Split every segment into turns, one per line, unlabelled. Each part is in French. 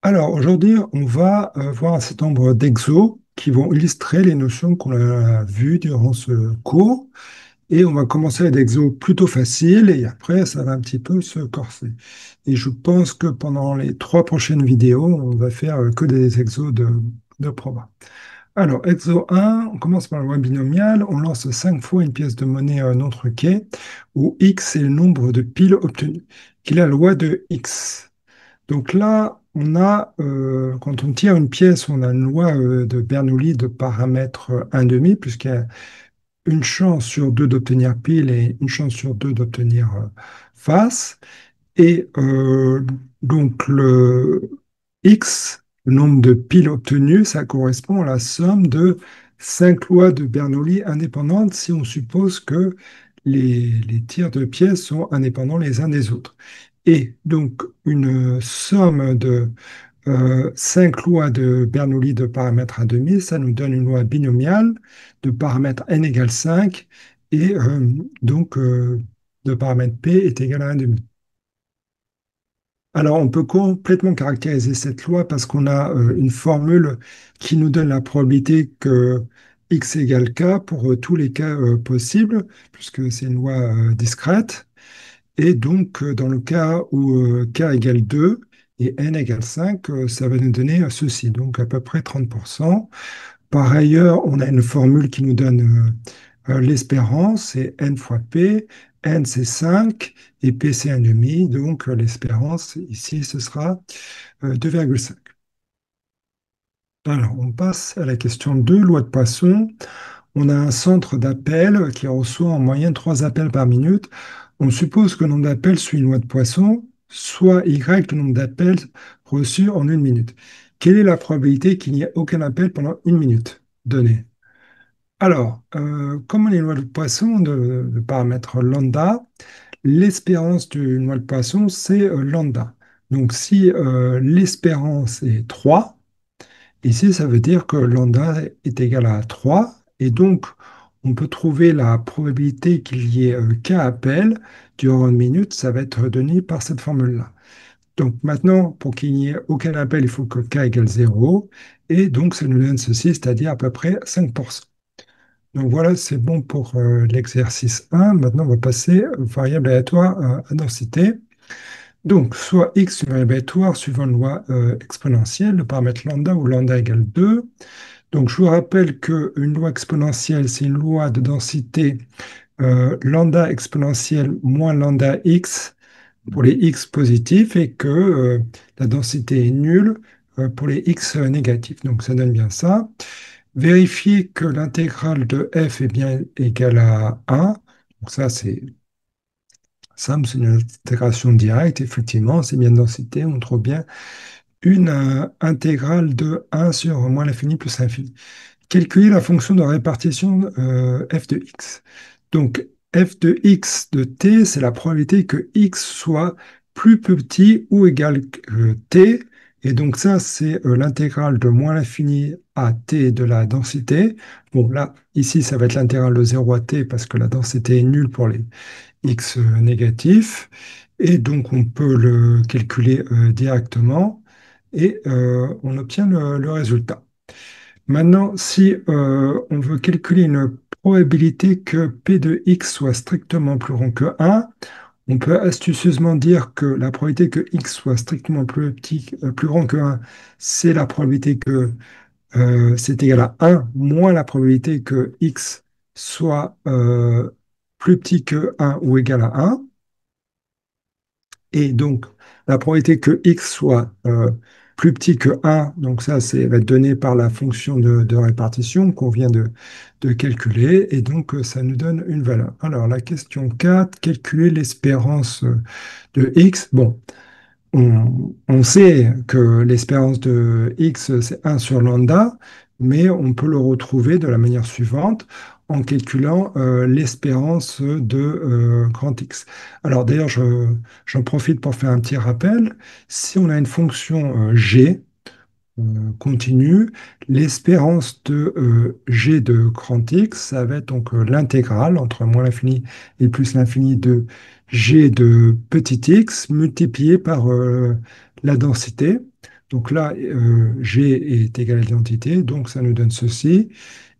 Alors aujourd'hui, on va voir un certain nombre d'exos qui vont illustrer les notions qu'on a vues durant ce cours. Et on va commencer avec des exos plutôt faciles et après, ça va un petit peu se corser. Et je pense que pendant les 3 prochaines vidéos, on va faire que des exos de proba. Alors, exo 1, on commence par le loi binomiale. On lance 5 fois une pièce de monnaie non truquée où x est le nombre de piles obtenues. Quelle est la loi de x? Donc là, quand on tire une pièce, on a une loi de Bernoulli de paramètre 1,5, puisqu'il y a une chance sur deux d'obtenir pile et une chance sur deux d'obtenir face. Et donc le X, le nombre de piles obtenues, ça correspond à la somme de 5 lois de Bernoulli indépendantes si on suppose que les tirs de pièces sont indépendants les uns des autres. Et donc une somme de 5 lois de Bernoulli de paramètre 1,5, ça nous donne une loi binomiale de paramètre n égale 5 et de paramètre p est égal à 1,5. Alors, on peut complètement caractériser cette loi parce qu'on a une formule qui nous donne la probabilité que x égale k pour tous les cas possibles, puisque c'est une loi discrète. Et donc, dans le cas où k égale 2 et n égale 5, ça va nous donner ceci, donc à peu près 30%. Par ailleurs, on a une formule qui nous donne l'espérance, c'est n fois p. N, c'est 5 et p, c'est 1,5. Donc, l'espérance, ici, ce sera 2,5. Alors, on passe à la question 2, loi de Poisson. On a un centre d'appel qui reçoit en moyenne 3 appels par minute. On suppose que le nombre d'appels suit une loi de Poisson, soit Y, le nombre d'appels reçus en 1 minute. Quelle est la probabilité qu'il n'y ait aucun appel pendant 1 minute donnée? Alors, comme on est une loi de Poisson de paramètre lambda, l'espérance d'une loi de Poisson, c'est lambda. Donc, si l'espérance est 3, ici, ça veut dire que lambda est égal à 3. Et donc, on peut trouver la probabilité qu'il y ait k appels durant 1 minute. Ça va être donné par cette formule-là. Donc, maintenant, pour qu'il n'y ait aucun appel, il faut que k égale 0. Et donc, ça nous donne ceci, c'est-à-dire à peu près 5%. Donc voilà, c'est bon pour l'exercice 1. Maintenant, on va passer aux variables aléatoires à densité. Donc, soit x une variable aléatoire suivant une loi exponentielle, le paramètre lambda où lambda égale 2. Donc, je vous rappelle qu'une loi exponentielle, c'est une loi de densité lambda exponentielle moins lambda x pour les x positifs et que la densité est nulle pour les x négatifs. Donc, ça donne bien ça. Vérifier que l'intégrale de f est bien égale à 1. Donc ça, c'est simple, c'est une intégration directe. Effectivement, c'est bien de densité. On trouve bien une intégrale de 1 sur moins l'infini plus l'infini. Calculer la fonction de répartition f de x. Donc, f de x de t, c'est la probabilité que x soit plus petit ou égal que t. Et donc ça, c'est l'intégrale de moins l'infini à t de la densité. Bon, là, ici, ça va être l'intégrale de 0 à t parce que la densité est nulle pour les x négatifs. Et donc, on peut le calculer directement et on obtient le résultat. Maintenant, si on veut calculer une probabilité que P de x soit strictement plus grand que 1, on peut astucieusement dire que la probabilité que x soit strictement plus grand que 1, c'est la probabilité que c'est égal à 1 moins la probabilité que x soit plus petit que 1 ou égal à 1. Et donc, la probabilité que x soit plus petit que 1, donc ça, va être donné par la fonction de répartition qu'on vient de calculer, et donc ça nous donne une valeur. Alors, la question 4, calculer l'espérance de x. Bon, on sait que l'espérance de x, c'est 1 sur lambda, mais on peut le retrouver de la manière suivante en calculant l'espérance de grand X. Alors d'ailleurs, j'en profite pour faire un petit rappel. Si on a une fonction g continue, l'espérance de g de grand X, ça va être donc l'intégrale entre moins l'infini et plus l'infini de g de petit x multiplié par la densité. Donc là, G est égal à l'identité, donc ça nous donne ceci.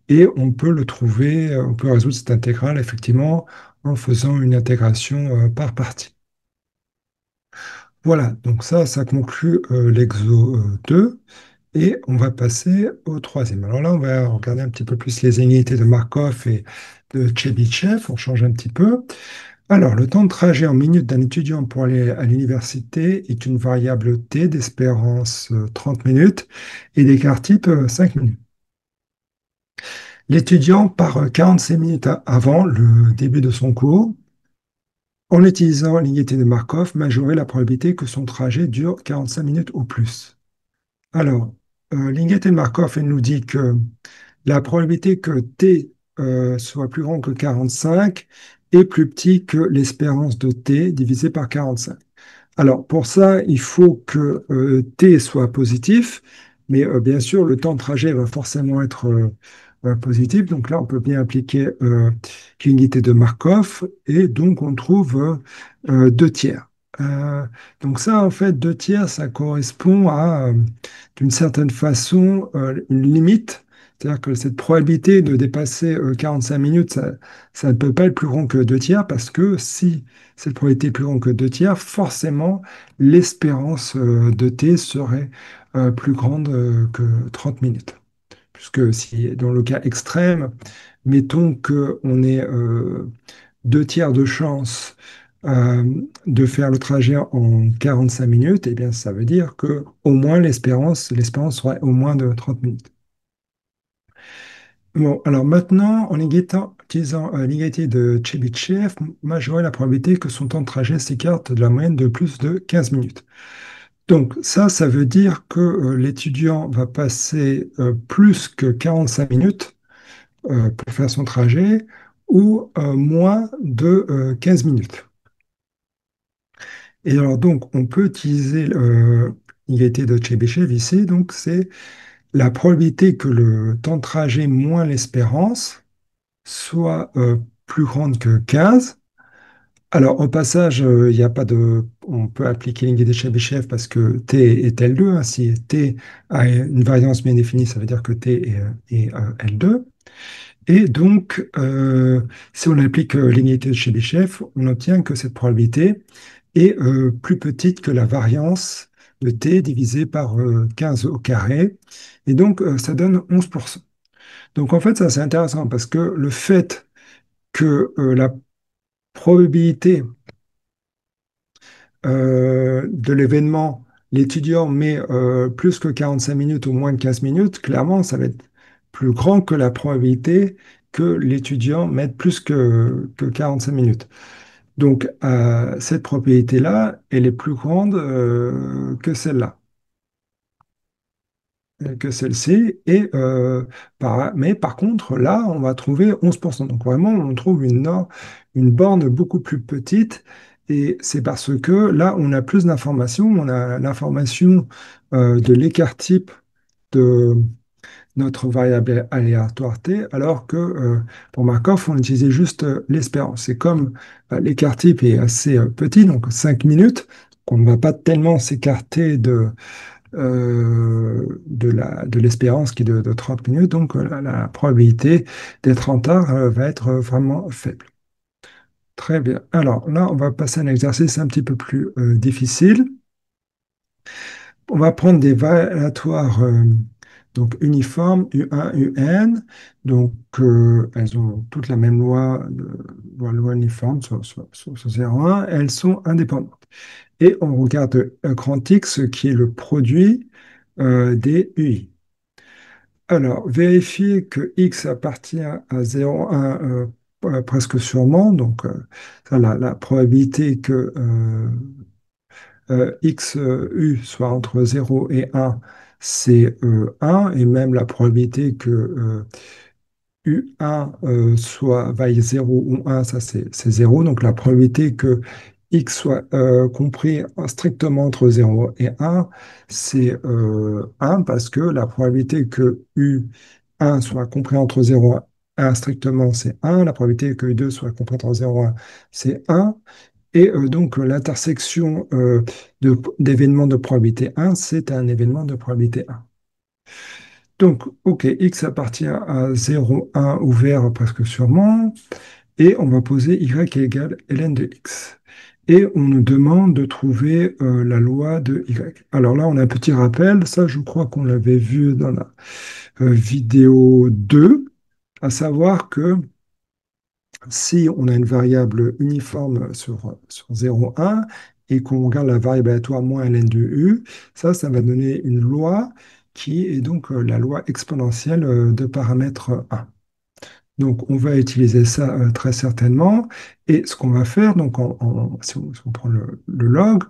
Et on peut le trouver, on peut résoudre cette intégrale effectivement en faisant une intégration par partie. Voilà, donc ça conclut l'exo 2 et on va passer au troisième. Alors là, on va regarder un petit peu plus les inégalités de Markov et de Chebyshev, on change un petit peu. Alors, le temps de trajet en minutes d'un étudiant pour aller à l'université est une variable t d'espérance 30 minutes et d'écart type 5 minutes. L'étudiant part 45 minutes avant le début de son cours. En utilisant l'unité de Markov, majorer la probabilité que son trajet dure 45 minutes ou plus. Alors, l'unité de Markov, elle nous dit que la probabilité que t soit plus grand que 45 est plus petit que l'espérance de t divisé par 45. Alors, pour ça, il faut que t soit positif, mais bien sûr, le temps de trajet va forcément être positif. Donc là, on peut bien appliquer l'unité de Markov, et donc on trouve 2 tiers. Euh, donc ça, en fait, 2 tiers, ça correspond à, d'une certaine façon, une limite. C'est-à-dire que cette probabilité de dépasser 45 minutes, ça ne peut pas être plus grand que 2 tiers, parce que si cette probabilité est plus grande que 2 tiers, forcément, l'espérance de t serait plus grande que 30 minutes. Puisque si, dans le cas extrême, mettons qu'on ait 2 tiers de chance euh, de faire le trajet en 45 minutes, eh bien, ça veut dire que au moins l'espérance serait au moins de 30 minutes. Bon, alors maintenant, en utilisant l'égalité de Chebyshev, majorer la probabilité que son temps de trajet s'écarte de la moyenne de plus de 15 minutes. Donc ça veut dire que l'étudiant va passer plus que 45 minutes pour faire son trajet ou moins de 15 minutes. Et alors donc, on peut utiliser l'égalité de Chebyshev ici, donc c'est la probabilité que le temps de trajet moins l'espérance soit plus grande que 15. Alors, au passage, il n'y a pas de. On peut appliquer l'égalité de Chebyshev parce que t est L2, hein. Si t a une variance bien définie, ça veut dire que t est L2. Et donc, si on applique l'égalité de Chebyshev, on obtient que cette probabilité est plus petite que la variance de t divisé par 15 au carré. Et donc, ça donne 11%. Donc, en fait, ça, c'est intéressant parce que le fait que la probabilité de l'événement, l'étudiant met plus que 45 minutes ou moins de 15 minutes, clairement, ça va être plus grand que la probabilité que l'étudiant mette plus que 45 minutes. Donc, cette probabilité-là, elle est plus grande que celle-là, que celle-ci. Et, mais par contre, là, on va trouver 11%. Donc, vraiment, on trouve une borne beaucoup plus petite. Et c'est parce que là, on a plus d'informations. On a l'information de l'écart type de notre variable aléatoire t, alors que pour Markov, on utilisait juste l'espérance. C'est comme l'écart type est assez petit, donc 5 minutes, qu'on ne va pas tellement s'écarter de l'espérance qui est de 30 minutes, donc la probabilité d'être en retard va être vraiment faible. Très bien. Alors là, on va passer à un exercice un petit peu plus difficile. On va prendre des variatoires donc uniformes, U1, UN. Donc, elles ont toutes la même loi, loi uniforme sur 0,1. Elles sont indépendantes. Et on regarde grand X, qui est le produit des UI. Alors, vérifier que X appartient à 0,1 presque sûrement. Donc, ça, la probabilité que x u soit entre 0 et 1, c'est 1, et même la probabilité que u1 soit vaille 0 ou 1, ça c'est 0. Donc la probabilité que x soit compris strictement entre 0 et 1, c'est 1, parce que la probabilité que u1 soit compris entre 0 et 1 strictement, c'est 1. La probabilité que u2 soit compris entre 0 et 1, c'est 1. Et donc, l'intersection d'événements de probabilité 1, c'est un événement de probabilité 1. Donc, OK, x appartient à 0, 1 ouvert presque sûrement, et on va poser y égale ln de x. Et on nous demande de trouver la loi de y. Alors là, on a un petit rappel, ça je crois qu'on l'avait vu dans la vidéo 2, à savoir que si on a une variable uniforme sur 0, 1 et qu'on regarde la variable aléatoire moins ln de u, ça va donner une loi qui est donc la loi exponentielle de paramètre 1. Donc, on va utiliser ça très certainement. Et ce qu'on va faire, donc, si on prend le log,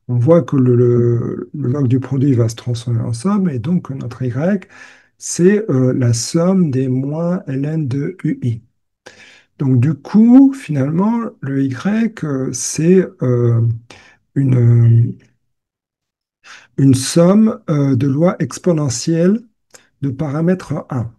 on voit que le log du produit va se transformer en somme. Et donc, notre y, c'est la somme des moins ln de ui. Donc, du coup, finalement, le y, c'est une, une somme de lois exponentielles de paramètre 1.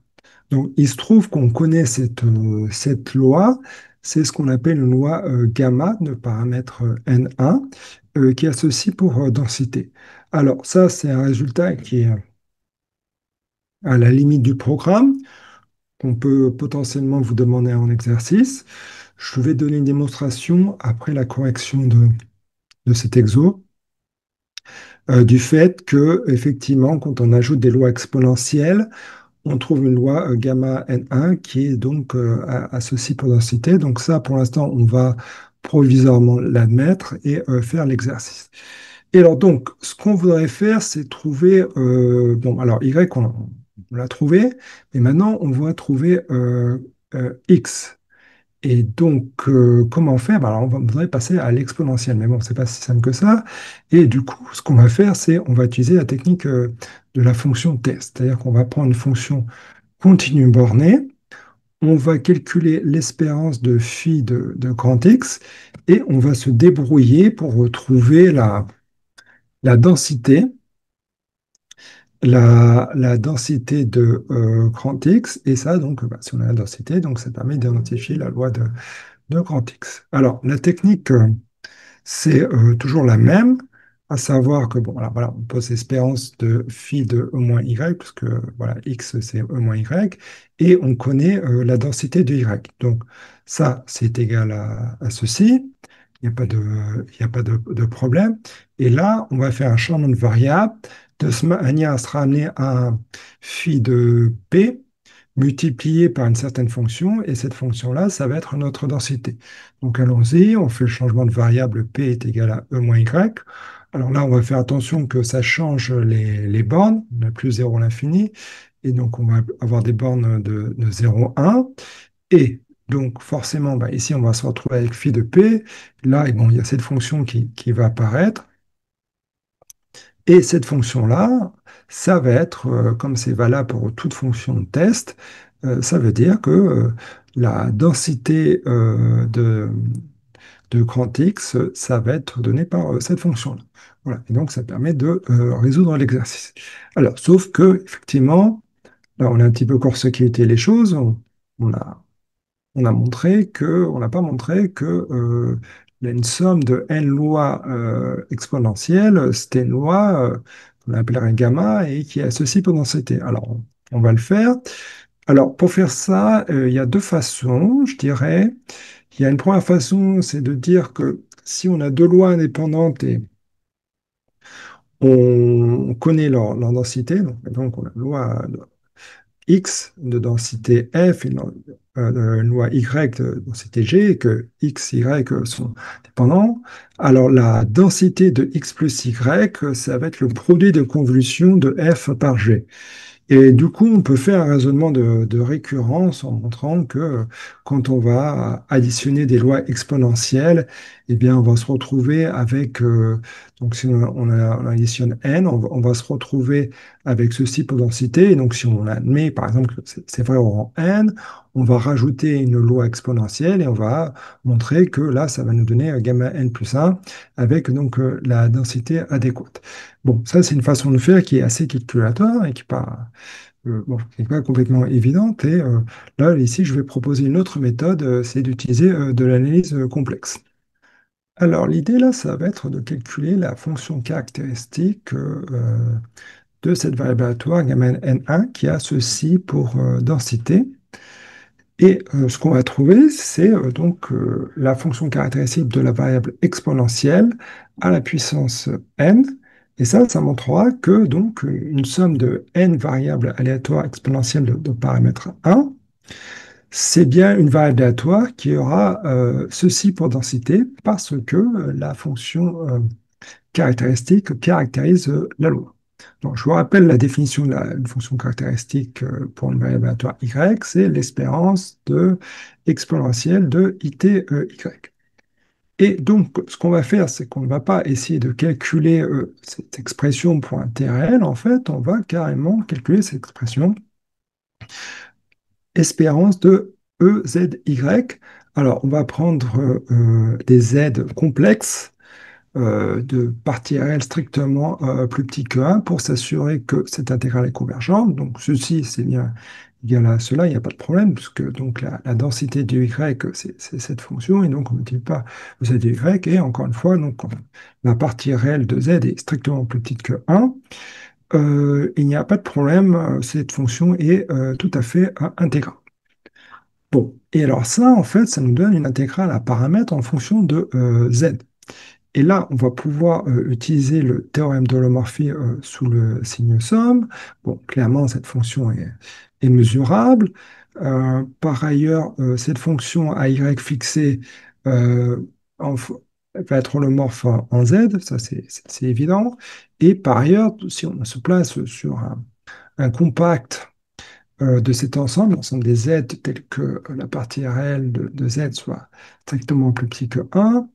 Donc, il se trouve qu'on connaît cette loi, c'est ce qu'on appelle une loi gamma de paramètre N1, qui est associée pour densité. Alors, ça, c'est un résultat qui est à la limite du programme, qu'on peut potentiellement vous demander en exercice. Je vais donner une démonstration après la correction de cet exo, du fait que, effectivement, quand on ajoute des lois exponentielles, on trouve une loi gamma N1 qui est donc associée pour densité. Donc ça, pour l'instant, on va provisoirement l'admettre et faire l'exercice. Et alors donc, ce qu'on voudrait faire, c'est trouver, bon, alors Y, on l'a trouvé, mais maintenant, on va trouver X. Et donc, comment faire? Ben, alors, voudrait passer à l'exponentielle, mais bon, c'est pas si simple que ça. Et du coup, ce qu'on va faire, c'est on va utiliser la technique de la fonction test. C'est-à-dire qu'on va prendre une fonction continue bornée, on va calculer l'espérance de phi de grand X et on va se débrouiller pour retrouver la densité, la densité de grand X. Et ça, donc, bah, si on a la densité, donc ça permet d'identifier la loi de grand X. Alors, la technique c'est toujours la même, à savoir que, bon, voilà, on pose l'espérance de phi de E moins Y, puisque voilà, X c'est E moins Y, et on connaît la densité de Y. Donc, ça, c'est égal à ceci. Il n'y a pas de problème. Et là, on va faire un changement de variable de ce manière à se ramener à un phi de P multiplié par une certaine fonction, et cette fonction-là, ça va être notre densité. Donc allons-y, on fait le changement de variable P est égal à E moins Y. Alors là, on va faire attention que ça change les bornes, on n'a plus 0 à l'infini, et donc on va avoir des bornes de 0, 1, et donc forcément, bah, ici, on va se retrouver avec phi de P. Là, et bon, il y a cette fonction qui va apparaître. Et cette fonction-là, ça va être, comme c'est valable pour toute fonction de test, ça veut dire que la densité de grand X, ça va être donné par cette fonction-là. Voilà. Et donc, ça permet de résoudre l'exercice. Alors, sauf que, effectivement, là, on a un petit peu court-circuité les choses. On a on a montré que, on n'a pas montré que une somme de n lois exponentielles, c'était une loi qu'on appellerait gamma et qui est associée pour densité. Alors, on va le faire. Alors, pour faire ça, il y a deux façons, je dirais. Il y a une première façon, c'est de dire que si on a deux lois indépendantes et on connaît leur densité, donc on a une loi X de densité F et une loi Y de densité G, et que X, Y sont dépendants, alors la densité de X plus Y, ça va être le produit de convolution de F par G. Et du coup, on peut faire un raisonnement de récurrence en montrant que quand on va additionner des lois exponentielles, eh bien, on va se retrouver avec, donc si on additionne n, on va se retrouver avec ceci pour densité. Et donc, si on admet, par exemple, que c'est vrai au rang n, on va rajouter une loi exponentielle et on va montrer que là, ça va nous donner gamma n plus 1 avec donc la densité adéquate. Bon, ça, c'est une façon de faire qui est assez calculatoire et qui n'est pas, bon, qui est pas complètement évidente. Et là, ici, je vais proposer une autre méthode, c'est d'utiliser de l'analyse complexe. Alors, l'idée là, ça va être de calculer la fonction caractéristique de cette variable aléatoire gamma n1 qui a ceci pour densité. Et ce qu'on va trouver, c'est donc la fonction caractéristique de la variable exponentielle à la puissance n. Et ça montrera que donc une somme de n variables aléatoires exponentielles de paramètre 1, c'est bien une variable aléatoire qui aura ceci pour densité parce que la fonction caractéristique caractérise la loi. Donc, je vous rappelle la définition de la une fonction caractéristique pour une variable aléatoire y, c'est l'espérance de exponentielle de it y. Et donc, ce qu'on va faire, c'est qu'on ne va pas essayer de calculer cette expression pour un t réel. En fait, on va carrément calculer cette expression espérance de EZY. Alors, on va prendre des z complexes de partie réelle strictement plus petit que 1 pour s'assurer que cette intégrale est convergente. Donc, ceci, c'est bien égal à cela, il n'y a pas de problème, puisque donc la densité de y, c'est cette fonction, et donc on ne multiplie pas z de y, et encore une fois, donc, la partie réelle de z est strictement plus petite que 1. Il n'y a pas de problème, cette fonction est tout à fait intégrale. Bon, et alors ça, en fait, ça nous donne une intégrale à paramètres en fonction de z. Et là, on va pouvoir utiliser le théorème d'holomorphie sous le signe somme. Bon, clairement, cette fonction est mesurable. Par ailleurs, cette fonction à y fixée euh, en va être holomorphe en z, ça c'est évident. Et par ailleurs, si on se place sur un compact de cet ensemble, l'ensemble des z tels que la partie réelle de z soit strictement plus petit que 1,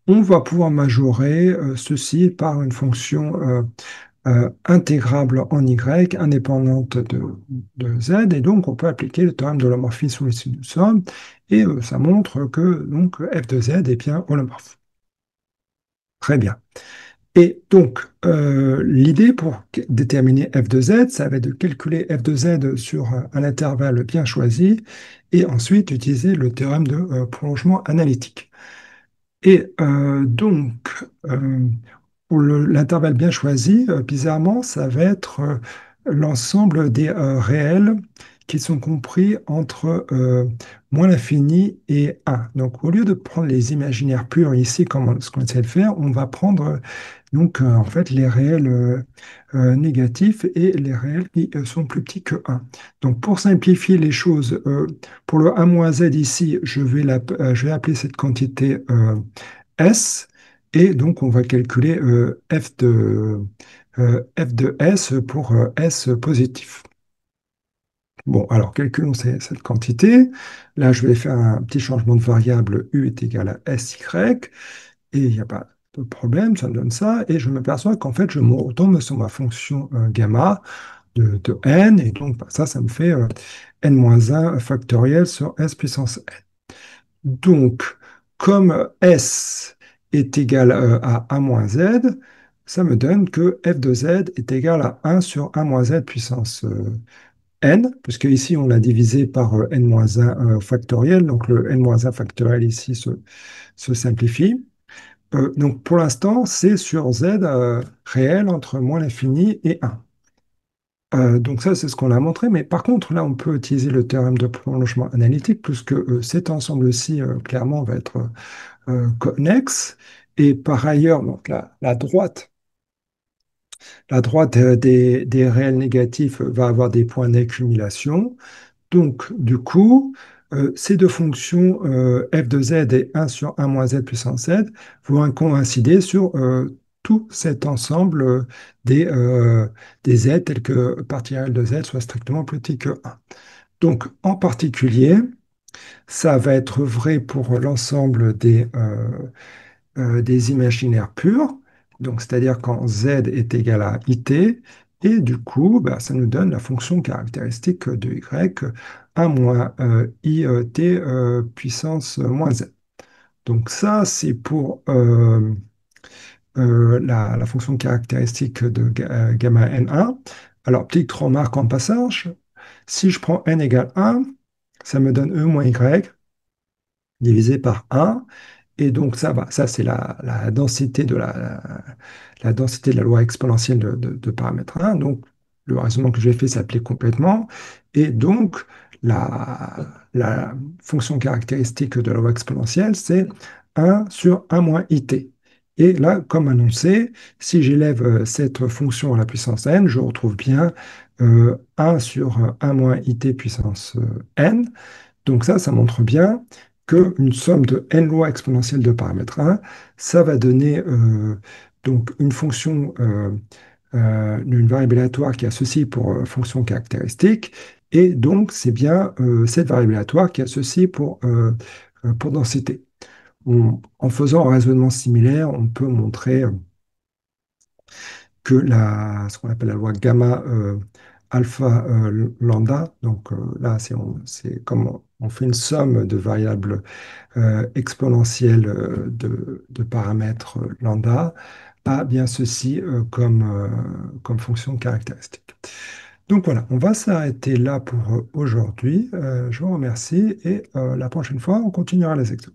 on va pouvoir majorer ceci par une fonction intégrable en y, indépendante de z, et donc on peut appliquer le théorème de l'homorphie sous les sinusoïdes, et ça montre que donc, f de z est bien holomorphe. Très bien. Et donc, l'idée pour déterminer f de z, ça va être de calculer f de z sur un intervalle bien choisi, et ensuite utiliser le théorème de prolongement analytique. Et donc, pour l'intervalle bien choisi, bizarrement, ça va être l'ensemble des réels qui sont compris entre moins l'infini et 1. Donc, au lieu de prendre les imaginaires purs ici, comme ce qu'on essaie de faire, on va prendre donc, en fait, les réels négatifs et les réels qui sont plus petits que 1. Donc, pour simplifier les choses, pour le 1 moins z ici, je vais appeler cette quantité S, et donc on va calculer f de S pour S positif. Bon, alors calculons cette quantité. Là, je vais faire un petit changement de variable U est égal à SY, et il n'y a pas de problème, ça me donne ça, et je m'aperçois qu'en fait, je me retombe sur ma fonction gamma de n, et donc bah, ça me fait n-1 factoriel sur S puissance n. Donc, comme S est égal à 1 moins Z, ça me donne que f de z est égal à 1 sur 1 moins z puissance n, puisque ici on l'a divisé par n-1 factoriel, donc le n-1 factoriel ici se simplifie. Donc pour l'instant, c'est sur z réel entre moins l'infini et 1. Donc ça, c'est ce qu'on a montré, mais par contre, là, on peut utiliser le théorème de prolongement analytique, puisque cet ensemble-ci, clairement, va être connexe. Et par ailleurs, donc la droite des réels négatifs va avoir des points d'accumulation. Donc, du coup, ces deux fonctions, f de z et 1 sur 1 moins z puissance z, vont coïncider sur tout cet ensemble des z tels que partie réelle de z soit strictement plus petit que 1. Donc, en particulier, ça va être vrai pour l'ensemble des imaginaires purs, donc c'est-à-dire quand z est égal à it, et du coup, bah, ça nous donne la fonction caractéristique de y, 1 moins it puissance moins z. Donc ça, c'est pour la fonction caractéristique de gamma n1. Alors, petite remarque en passage, si je prends n égale 1, ça me donne e moins y divisé par 1. Et donc ça c'est la densité la densité de la loi exponentielle de paramètre 1. Donc le raisonnement que j'ai fait s'applique complètement. Et donc la fonction caractéristique de la loi exponentielle, c'est 1 sur 1 moins it. Et là, comme annoncé, si j'élève cette fonction à la puissance n, je retrouve bien 1 sur 1 moins it puissance n. Donc ça montre bien qu'une somme de n lois exponentielles de paramètre 1, ça va donner donc une fonction d'une variable aléatoire qui a ceci pour fonction caractéristique, et donc c'est bien cette variable aléatoire qui a ceci pour densité. En faisant un raisonnement similaire, on peut montrer que ce qu'on appelle la loi gamma alpha lambda, donc là c'est comme on fait une somme de variables exponentielles de paramètres lambda, a bien ceci comme fonction caractéristique. Donc voilà, on va s'arrêter là pour aujourd'hui. Je vous remercie et la prochaine fois, on continuera les exos.